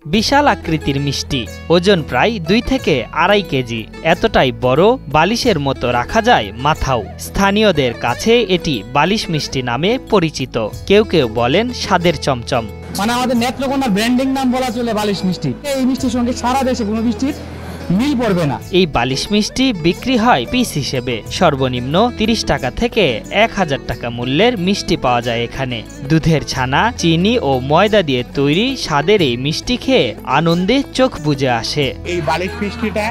বিশাল আকৃতির মিষ্টি, ওজন প্রায় 2 থেকে 2.5 কেজি। এতটাই বড়, বালিশের মতো রাখা যায় মাথাও। স্থানীয়দের কাছে এটি বালিশ মিষ্টি নামে পরিচিত। কেউ কেউ বলেন স্বাদের চমচম। মানে আমাদের নেত্রকোনার ব্র্যান্ডিং নাম বলা চলে বালিশ মিষ্টি। এই মিষ্টির সঙ্গে সারা দেশে কোনো মিষ্টির মিল পড়বে না। এই বালিশ মিষ্টি বিক্রি হয় পিস হিসেবে। সর্বনিম্ন 30 টাকা থেকে 1000 টাকা মূল্যের মিষ্টি পাওয়া যায় এখানে। দুধের ছানা, চিনি ও ময়দা দিয়ে তৈরি স্বাদের এই মিষ্টি খেয়ে আনন্দে চোখ বুজে আসে। এই বালিশ মিষ্টিটা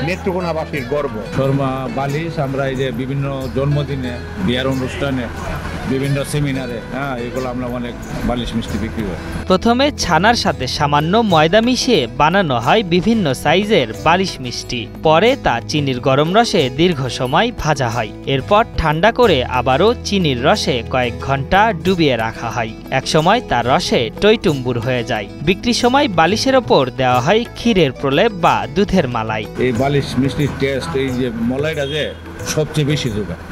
নেত্রকোনাবাসীর গর্ব। শর্মা বালিশ আমরা এই যে বিভিন্ন জন্মদিনে, বিয়ের অনুষ্ঠানে, বিভিন্ন সেমিনারে এগুলো আমরা অনেক বালিশ মিষ্টি বিক্রি হয়। প্রথমে ছানার সাথে সামান্য ময়দা মিশিয়ে বানানো হয় বিভিন্ন সাইজের বালিশ মিষ্টি। পরে তা চিনির গরম রসে দীর্ঘ সময় ভাজা হয়। এরপর ঠান্ডা করে আবারও চিনির রসে কয়েক ঘন্টা ডুবিয়ে রাখা হয়। একসময় তার রসে টইটুম্বুর হয়ে যায়। বিক্রির সময় বালিশের ওপর দেওয়া হয় ক্ষীরের প্রলেপ বা দুধের মালাই। এই বালিশ মিষ্টির টেস্ট, এই যে মলাইটা যে সবচেয়ে বেশি যোগায়।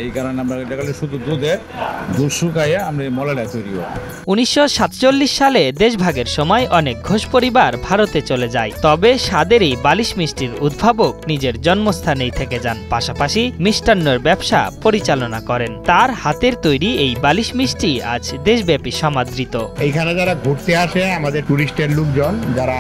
এই কারণে আমরা এটা শুধু দুধ শুকাইয়ে আমরা এই মলাইটা তৈরি করি। 1947 সালে দেশভাগের সময় অনেক ঘোষ পরিবার ভারতে চলে যায়। তবে স্বাদের এই বালিশ মিষ্টির উদ্ভাবক নিজের জন্মস্থানেই থেকে যান। পাশাপাশি মিষ্টান্নের ব্যবসা পরিচালনা করেন। তার হাতের তৈরি এই বালিশ মিষ্টি আজ দেশব্যাপী সমাদৃত। এইখানে যারা ঘুরতে আসে, আমাদের টুরিস্টের লোকজন যারা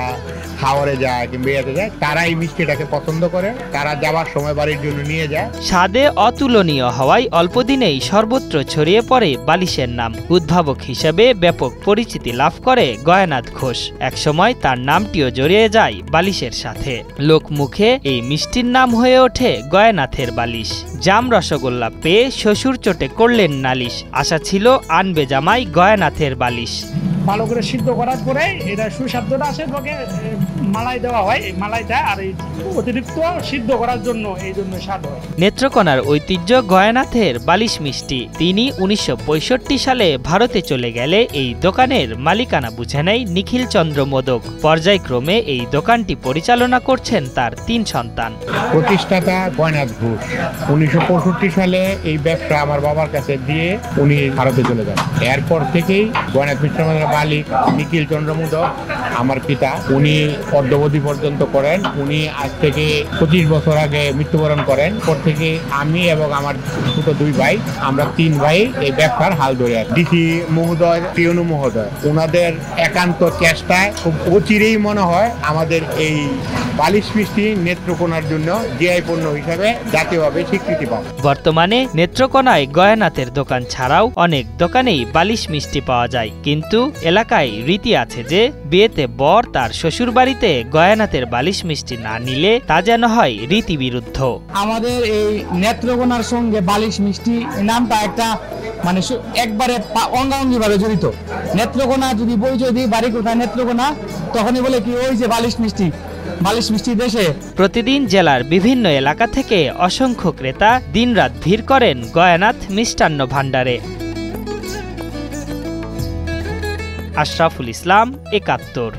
হাওড়ে যায় কিংবা ইয়েতে যায়, তারা এই মিষ্টিটাকে পছন্দ করে। তারা যাওয়ার সময় বাড়ির জন্য নিয়ে যায়। স্বাদে অতুলনীয় হওয়ায় অল্পদিনেই সর্বত্র ছড়িয়ে পড়ে বালিশের নাম। উদ্ভাবক হিসেবে ব্যাপক পরিচিতি লাভ করে গয়ানাথ ঘোষ। একসময় তার নামটিও জড়িয়ে যায় বালিশের সাথে। লোকমুখে এই মিষ্টির নাম হয়ে ওঠে গয়ানাথের বালিশ। জাম রসগোল্লা পেয়ে শ্বশুর চোটে করলেন নালিশ। আশা ছিল আনবে জামাই গয়ানাথের বালিশ। ভালো করে সিদ্ধ করার পরে এটা সুস্বাদুটা আসে, মালাই দেওয়া হয়। এই মালাইটা আর এই অতিরিক্ত সিদ্ধ করার জন্য এই জন্য স্বাদ হয়। নেত্রকোনার ঐতিহ্য গয়ানাথের বালিশ মিষ্টি। তিনি 1965 সালে ভারতে চলে গেলে এই দোকানের মালিকানা বুঝে নেয় নিখিল চন্দ্র মোদক। পর্যায়ক্রমে এই দোকানটি পরিচালনা করছেন তার 3 সন্তান। প্রতিষ্ঠাতা গয়ানাথ ঘোষ 1965 সালে এই ব্যবসা আমার বাবার কাছে দিয়ে উনি ভারতে চলে যান। এরপর থেকেই গয়ানাথ মিষ্টান্নের মালিক নিখিল চন্দ্র মোদক আমার পিতা, উনি অদ্যাবধি পর্যন্ত করেন। উনি আজ থেকে 25 বছর আগে মৃত্যুবরণ করেন। পর থেকে আমি এবং আমার ছোট 2 ভাই, আমরা 3 ভাই এই ব্যবসার হাল ধরে আছি। ডিসি মহোদয়, টিউনু মহোদয়, ওনাদের একান্ত চেষ্টায় খুব অচিরেই মনে হয় আমাদের এই বালিশ মিষ্টি নেত্রকোনার জন্য জিআই পণ্য হিসাবে জাতীয়ভাবে স্বীকৃতি পাবে। বর্তমানে নেত্রকোনায় গয়ানাথের দোকান ছাড়াও অনেক দোকানেই বালিশ মিষ্টি পাওয়া যায়। কিন্তু এলাকায় রীতি আছে যে বিয়েতে বর তার শ্বশুর বাড়িতে গয়ানাথের বালিশ মিষ্টি না নিলে তা যেন হয় রীতি বিরুদ্ধ। আমাদের এই নেত্রকোনার সঙ্গে বালিশ মিষ্টি নামটা একটা মানে একবারে অঙ্গাঙ্গি ভাবে জড়িত। নেত্রকোনা যদি পরিচয় দিই বাড়ি কোথায় নেত্রকোনা, তখনই বলে কি ওই যে বালিশ মিষ্টি, বালিশ মিষ্টি দেশে। প্রতিদিন জেলার বিভিন্ন এলাকা থেকে অসংখ্য ক্রেতা দিনরাত ভিড় করেন গয়ানাথ মিষ্টান্ন ভাণ্ডারে। আশরাফুল ইসলাম, ৭১।